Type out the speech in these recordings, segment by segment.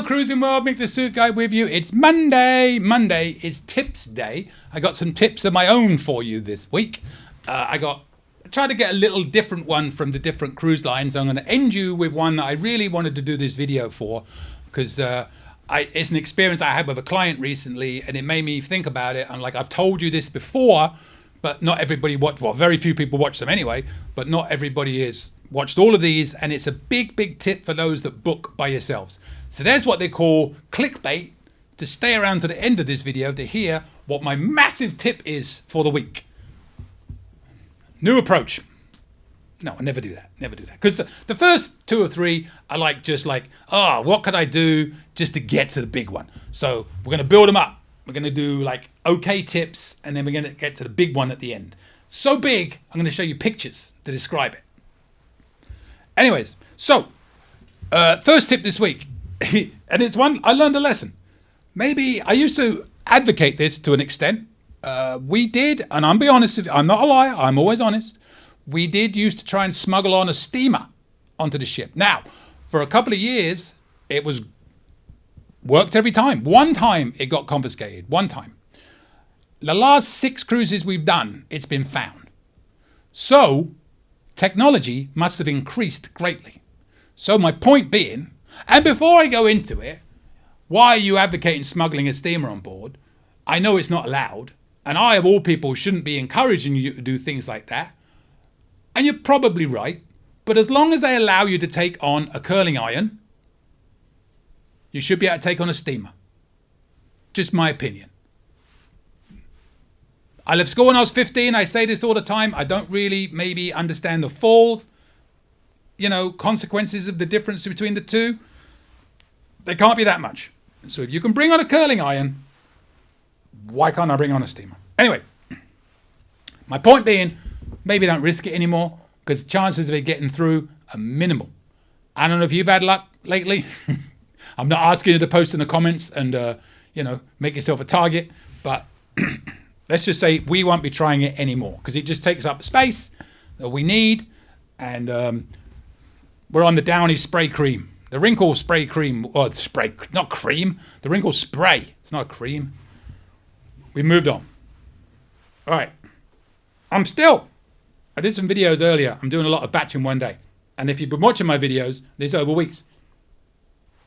Hello, Cruising World, Mick the Suit Guy with you. It's Monday. Monday is tips day. I got some tips of my own for you this week. I tried to get a little different one from the different cruise lines. I'm going to end you with one that I really wanted to do this video for because it's an experience I had with a client recently and it made me think about it. I'm like, I've told you this before, but not everybody watched. Well, very few people watch them anyway, but not everybody has watched all of these, and it's a big tip for those that book by yourselves. So there's what they call clickbait, to stay around to the end of this video to hear what my massive tip is for the week. New approach. No, I never do that. Never do that. Because the first two or three are what could I do just to get to the big one? So we're going to build them up. We're going to do like okay tips, and then we're going to get to the big one at the end. So big, I'm going to show you pictures to describe it. Anyways, so first tip this week, and it's one I learned a lesson. Maybe I used to advocate this to an extent. We did, and I'm be honest with you, I'm not a liar, I'm always honest. We did used to try and smuggle on a steamer onto the ship. Now, for a couple of years, it was worked every time. One time it got confiscated, one time. The last 6 cruises we've done, it's been found. So technology must have increased greatly. So my point being, and before I go into it, why are you advocating smuggling a steamer on board? I know it's not allowed, and I, of all people, shouldn't be encouraging you to do things like that. And you're probably right, but as long as they allow you to take on a curling iron, you should be able to take on a steamer. Just my opinion. I left school when I was 15. I say this all the time. I don't really maybe understand the full, consequences of the difference between the two. They can't be that much. So if you can bring on a curling iron, why can't I bring on a steamer? Anyway, my point being, maybe don't risk it anymore because chances of it getting through are minimal. I don't know if you've had luck lately. I'm not asking you to post in the comments and, make yourself a target, but let's just say we won't be trying it anymore because it just takes up space that we need. And we're on the Downy spray cream, the wrinkle spray cream, or spray, not cream, the wrinkle spray. It's not a cream. We moved on. All right. I did some videos earlier. I'm doing a lot of batching one day. And if you've been watching my videos, these over weeks,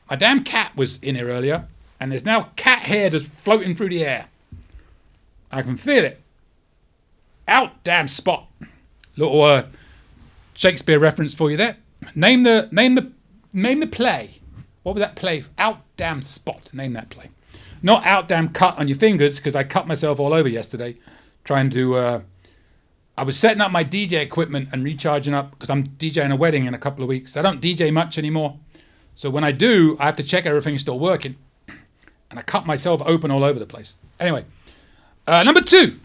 my damn cat was in here earlier and there's now cat hair just floating through the air. I can feel it. Out damn spot. Little Shakespeare reference for you there. Name the play. What was that play? Out damn spot. Name that play. Not out damn cut on your fingers because I cut myself all over yesterday trying to. I was setting up my DJ equipment and recharging up because I'm DJing a wedding in a couple of weeks. I don't DJ much anymore. So when I do, I have to check everything's still working. And I cut myself open all over the place. Anyway. Number 2,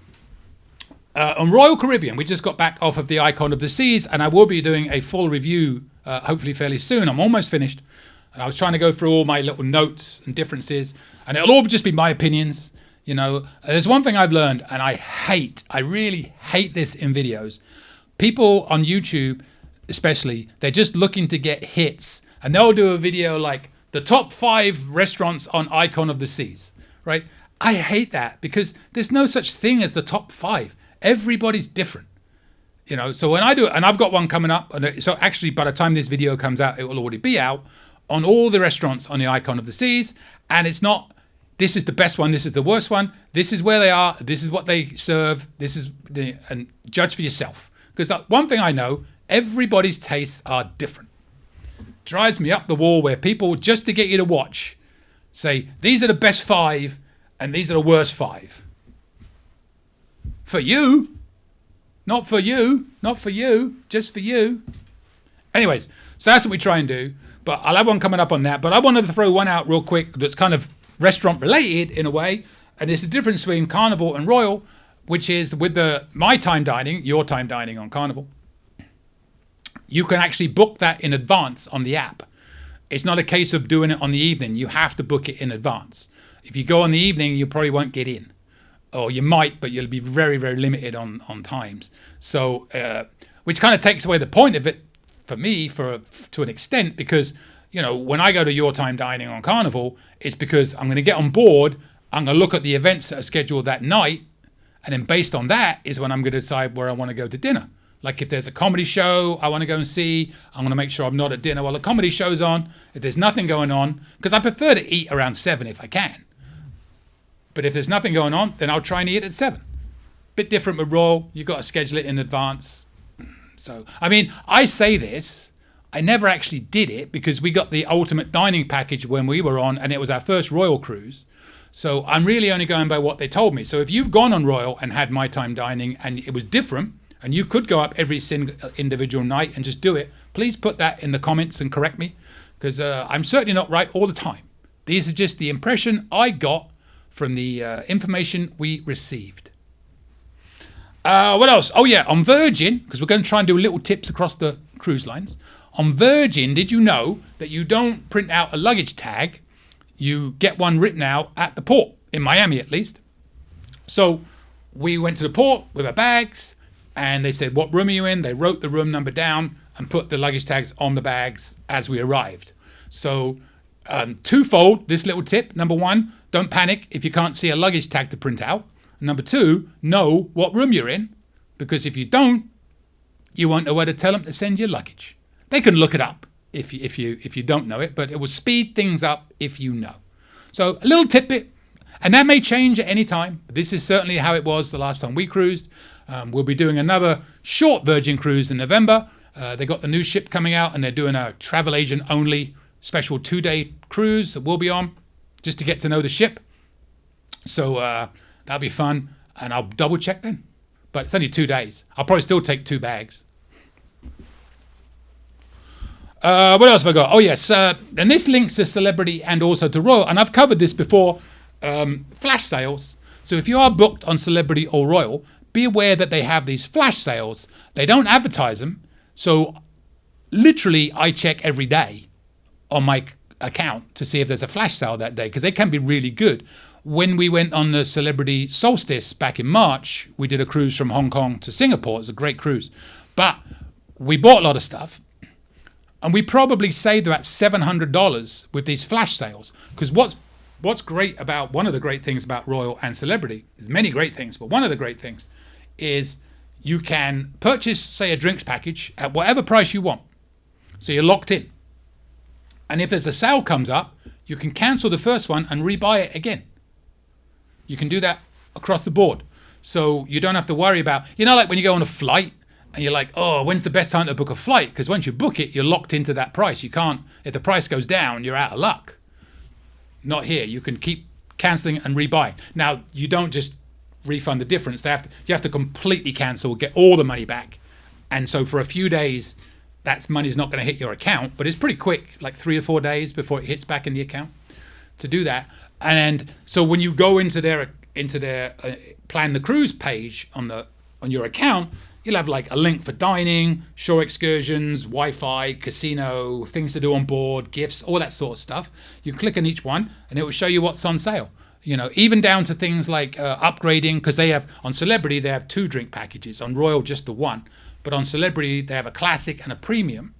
on Royal Caribbean, we just got back off of the Icon of the Seas, and I will be doing a full review, hopefully fairly soon. I'm almost finished, and I was trying to go through all my little notes and differences, and it'll all just be my opinions. There's one thing I've learned, and I really hate this in videos. People on YouTube, especially, they're just looking to get hits, and they'll do a video like the top 5 restaurants on Icon of the Seas, right? I hate that because there's no such thing as the top 5. Everybody's different, So when I do it, and I've got one coming up, and so actually by the time this video comes out, it will already be out on all the restaurants on the Icon of the Seas. And it's not, this is the best one, this is the worst one, this is where they are, this is what they serve, and judge for yourself. Because one thing I know, everybody's tastes are different. Drives me up the wall where people, just to get you to watch, say, these are the best 5, and these are the worst 5. For you. Not for you. Not for you. Just for you. Anyways, so that's what we try and do. But I'll have one coming up on that. But I wanted to throw one out real quick that's kind of restaurant related in a way. And it's the difference between Carnival and Royal, which is with my time dining, your time dining on Carnival. You can actually book that in advance on the app. It's not a case of doing it on the evening. You have to book it in advance. If you go on the evening, you probably won't get in. Or you might, but you'll be very, very limited on times. So, which kind of takes away the point of it for me to an extent, because when I go to Your Time Dining on Carnival, it's because I'm going to get on board. I'm going to look at the events that are scheduled that night. And then based on that is when I'm going to decide where I want to go to dinner. Like if there's a comedy show I want to go and see, I'm going to make sure I'm not at dinner while the comedy show's on. If there's nothing going on, because I prefer to eat around 7 if I can. But if there's nothing going on, then I'll try and eat at 7. Bit different with Royal. You've got to schedule it in advance. So, I say this. I never actually did it because we got the ultimate dining package when we were on, and it was our first Royal cruise. So I'm really only going by what they told me. So if you've gone on Royal and had My Time Dining and it was different, and you could go up every single individual night and just do it, please put that in the comments and correct me, because I'm certainly not right all the time. These are just the impression I got from the information we received. What else? Oh yeah, on Virgin, because we're going to try and do little tips across the cruise lines. On Virgin, did you know that you don't print out a luggage tag? You get one written out at the port, in Miami at least. So we went to the port with our bags and they said, what room are you in? They wrote the room number down and put the luggage tags on the bags as we arrived. So twofold, this little tip. Number one, don't panic if you can't see a luggage tag to print out. Number two, know what room you're in, because if you don't, you won't know where to tell them to send your luggage. They can look it up if you don't know it, but it will speed things up if you know. So a little tidbit, and that may change at any time. But this is certainly how it was the last time we cruised. We'll be doing another short Virgin cruise in November. They got the new ship coming out, and they're doing a travel agent only special 2-day cruise that we'll be on just to get to know the ship. So that'll be fun, and I'll double check then. But it's only 2 days. I'll probably still take 2 bags. What else have I got? Oh, yes. And this links to Celebrity and also to Royal. And I've covered this before. Flash sales. So if you are booked on Celebrity or Royal, be aware that they have these flash sales. They don't advertise them. So literally, I check every day on my account to see if there's a flash sale that day, because they can be really good. When we went on the Celebrity Solstice back in March, we did a cruise from Hong Kong to Singapore. It was a great cruise. But we bought a lot of stuff. And we probably saved about $700 with these flash sales. Because what's great about, one of the great things about Royal and Celebrity, there's many great things, but one of the great things is you can purchase, say, a drinks package at whatever price you want. So you're locked in. And if there's a sale comes up, you can cancel the first one and rebuy it again. You can do that across the board. So you don't have to worry about, like when you go on a flight, and you're like, oh, when's the best time to book a flight? Because once you book it, you're locked into that price. You can't, if the price goes down, you're out of luck. Not here. You can keep cancelling and rebuying. Now, you don't just refund the difference. You have to completely cancel, get all the money back. And so for a few days, that money's not going to hit your account, but it's pretty quick, like 3 or 4 days before it hits back in the account to do that. And so when you go into their plan the cruise page on your account, you'll have like a link for dining, shore excursions, Wi-Fi, casino, things to do on board, gifts, all that sort of stuff. You click on each one and it will show you what's on sale. Even down to things like upgrading, because they have, on Celebrity, they have 2 drink packages. On Royal, just the 1. But on Celebrity, they have a classic and a premium.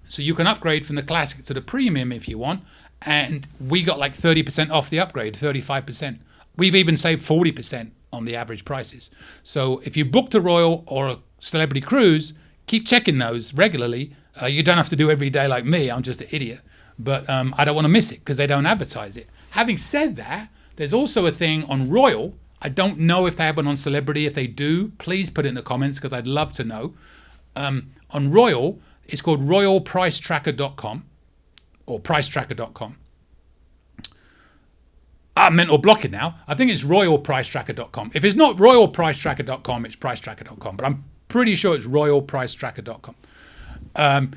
So you can upgrade from the classic to the premium if you want. And we got like 30% off the upgrade, 35%. We've even saved 40% on the average prices. So if you booked a Royal or a Celebrity cruise, keep checking those regularly. You don't have to do every day like me. I'm just an idiot. But I don't want to miss it because they don't advertise it. Having said that, there's also a thing on Royal. I don't know if they have one on Celebrity. If they do, please put it in the comments because I'd love to know. On Royal, it's called royalpricetracker.com or pricetracker.com. I'm mental blocking now. I think it's royalpricetracker.com. If it's not royalpricetracker.com, it's pricetracker.com. But I'm pretty sure it's royalpricetracker.com.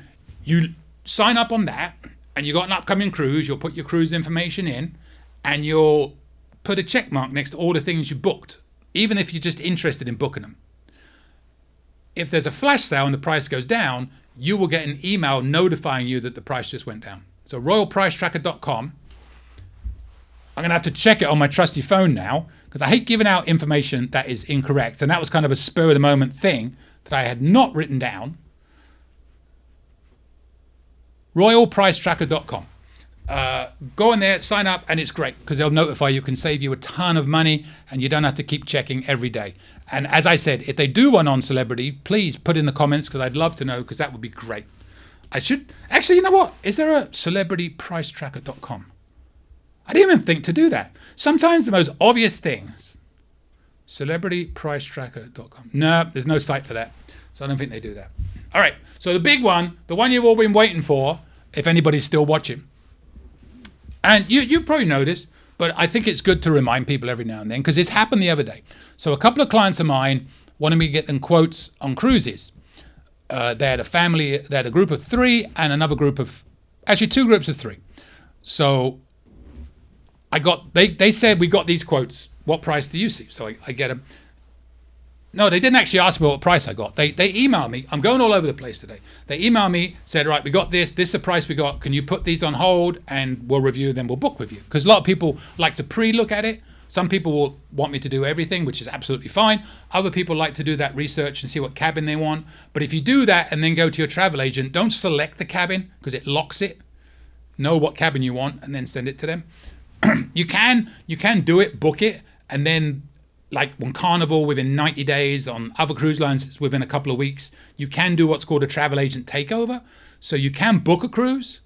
You sign up on that, and you got an upcoming cruise. You'll put your cruise information in, and you'll put a check mark next to all the things you booked, even if you're just interested in booking them. If there's a flash sale and the price goes down, you will get an email notifying you that the price just went down. So royalpricetracker.com. I'm going to have to check it on my trusty phone now because I hate giving out information that is incorrect. And that was kind of a spur of the moment thing that I had not written down. royalpricetracker.com. Go in there, sign up, and it's great because they'll notify you, can save you a ton of money, and you don't have to keep checking every day. And as I said, if they do one on celebrity, please put in the comments because I'd love to know, because that would be great. I should actually, you know what? Is there a celebritypricetracker.com? I didn't even think to do that. Sometimes the most obvious things. Celebritypricetracker.com. No, there's no site for that. So I don't think they do that. All right. So the big one, the one you've all been waiting for, if anybody's still watching. And you probably noticed, but I think it's good to remind people every now and then because this happened the other day. So a couple of clients of mine wanted me to get them quotes on cruises. They had a group of 3 and another group of, actually 2 groups of 3. So they said, we got these quotes. What price do you see? So I get them. No, they didn't actually ask me what price I got. They emailed me. I'm going all over the place today. They emailed me, said, right, we got this. This is the price we got. Can you put these on hold and we'll review, then we'll book with you? Because a lot of people like to pre-look at it. Some people will want me to do everything, which is absolutely fine. Other people like to do that research and see what cabin they want. But if you do that and then go to your travel agent, don't select the cabin because it locks it. Know what cabin you want and then send it to them. You can do it, book it, and then like on Carnival within 90 days, on other cruise lines it's within a couple of weeks. You can do what's called a travel agent takeover. So you can book a cruise,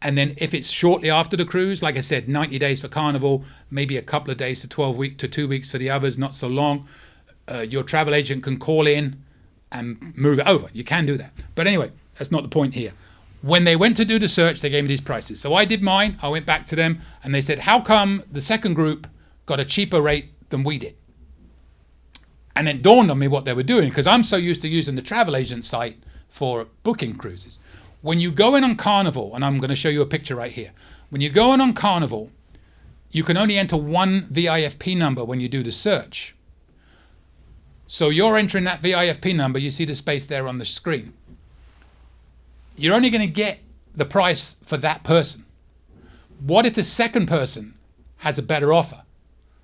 and then if it's shortly after the cruise, like I said, 90 days for Carnival, maybe a couple of days to 2 weeks for the others, not so long, your travel agent can call in and move it over. You can do that. But anyway, that's not the point here. When they went to do the search, they gave me these prices. So I did mine. I went back to them and they said, how come the second group got a cheaper rate than we did? And it dawned on me what they were doing, because I'm so used to using the travel agent site for booking cruises. When you go in on Carnival, and I'm going to show you a picture right here. When you go in on Carnival, you can only enter one VIFP number when you do the search. So you're entering that VIFP number. You see the space there on the screen. You're only going to get the price for that person. What if the second person has a better offer?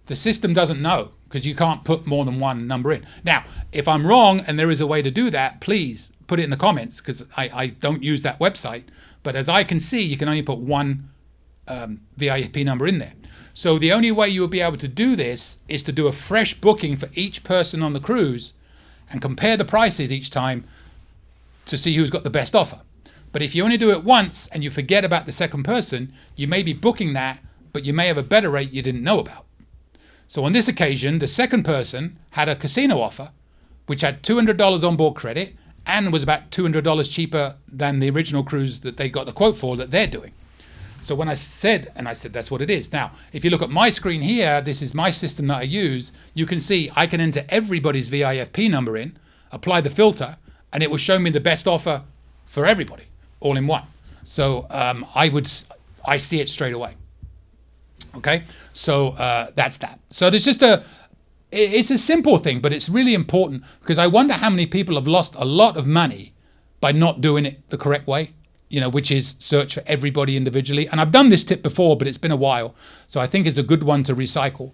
The system doesn't know, because you can't put more than one number in. Now, if I'm wrong and there is a way to do that, please put it in the comments, because I don't use that website. But as I can see, you can only put one VIFP number in there. So the only way you will be able to do this is to do a fresh booking for each person on the cruise and compare the prices each time to see who's got the best offer. But if you only do it once and you forget about the second person, you may be booking that, but you may have a better rate you didn't know about. So on this occasion, the second person had a casino offer, which had $200 onboard credit and was about $200 cheaper than the original cruise that they got the quote for that they're doing. So when I said that's what it is. Now, if you look at my screen here, this is my system that I use. You can see I can enter everybody's VIFP number in, apply the filter, and it will show me the best offer for everybody, all in one. So I see it straight away. Okay, so that's that. So there's just it's a simple thing, but it's really important, because I wonder how many people have lost a lot of money by not doing it the correct way, which is search for everybody individually. And I've done this tip before, but it's been a while. So I think it's a good one to recycle.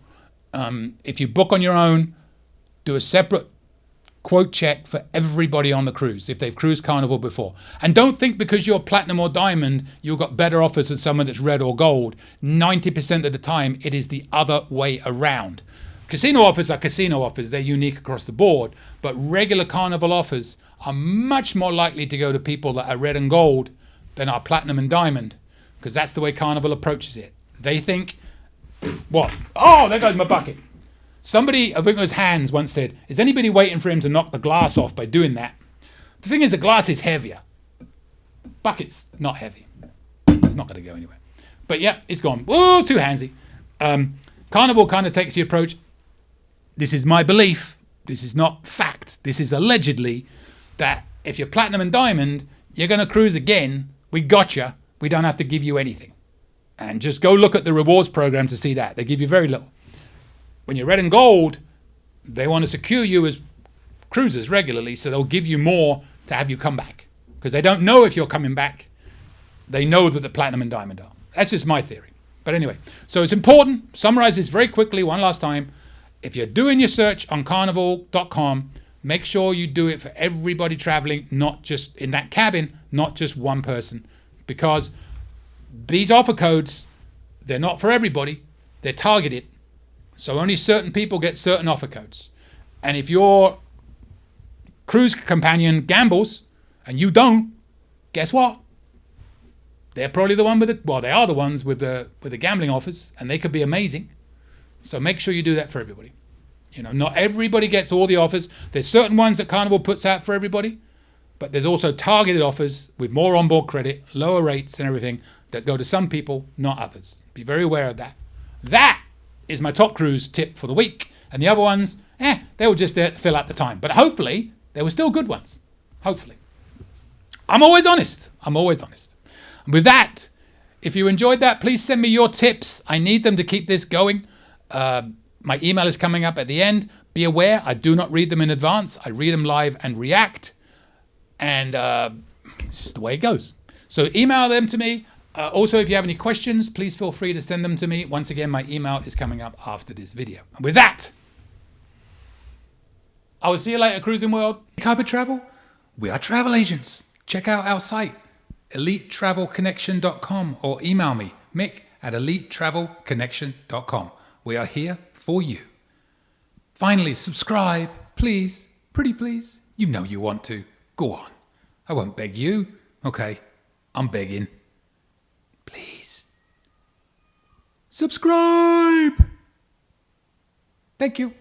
If you book on your own, do a separate quote check for everybody on the cruise if they've cruised Carnival before. And don't think because you're platinum or diamond, you've got better offers than someone that's red or gold. 90% of the time, it is the other way around. Casino offers are casino offers. They're unique across the board. But regular Carnival offers are much more likely to go to people that are red and gold than are platinum and diamond, because that's the way Carnival approaches it. They think, what? Oh, there goes my bucket. Somebody, I think it was Hans, once said, is anybody waiting for him to knock the glass off by doing that? The thing is, the glass is heavier. Bucket's not heavy. It's not going to go anywhere. But yeah, it's gone. Whoa, too handsy. Carnival kind of takes the approach, this is my belief, this is not fact, this is allegedly, that if you're platinum and diamond, you're going to cruise again, we gotcha, we don't have to give you anything. And just go look at the rewards program to see that. They give you very little. When you're red and gold, they want to secure you as cruisers regularly, so they'll give you more to have you come back. Because they don't know if you're coming back. They know that the platinum and diamond are. That's just my theory. But anyway, so it's important. Summarize this very quickly one last time. If you're doing your search on carnival.com, make sure you do it for everybody traveling, not just in that cabin, not just one person. because these offer codes, they're not for everybody. They're targeted. So only certain people get certain offer codes. And if your cruise companion gambles and you don't, guess what? They're probably the one with the, well, they are the ones with the gambling offers, and they could be amazing. So make sure you do that for everybody. You know, not everybody gets all the offers. There's certain ones that Carnival puts out for everybody, but there's also targeted offers with more onboard credit, lower rates and everything that go to some people, not others. Be very aware of that. That is my top cruise tip for the week. And the other ones, they were just there to fill out the time. But hopefully, they were still good ones. Hopefully. I'm always honest. And with that, if you enjoyed that, please send me your tips. I need them to keep this going. My email is coming up at the end. Be aware, I do not read them in advance. I read them live and react. And it's just the way it goes. So email them to me. Also, if you have any questions, please feel free to send them to me. Once again, my email is coming up after this video. And with that, I will see you later, Cruising World. Type of travel? We are travel agents. Check out our site, elitetravelconnection.com, or email me, Mick, at elitetravelconnection.com. We are here for you. Finally, subscribe, please. Pretty please. You know you want to. Go on. I won't beg you. Okay, I'm begging. Please. Subscribe. Thank you.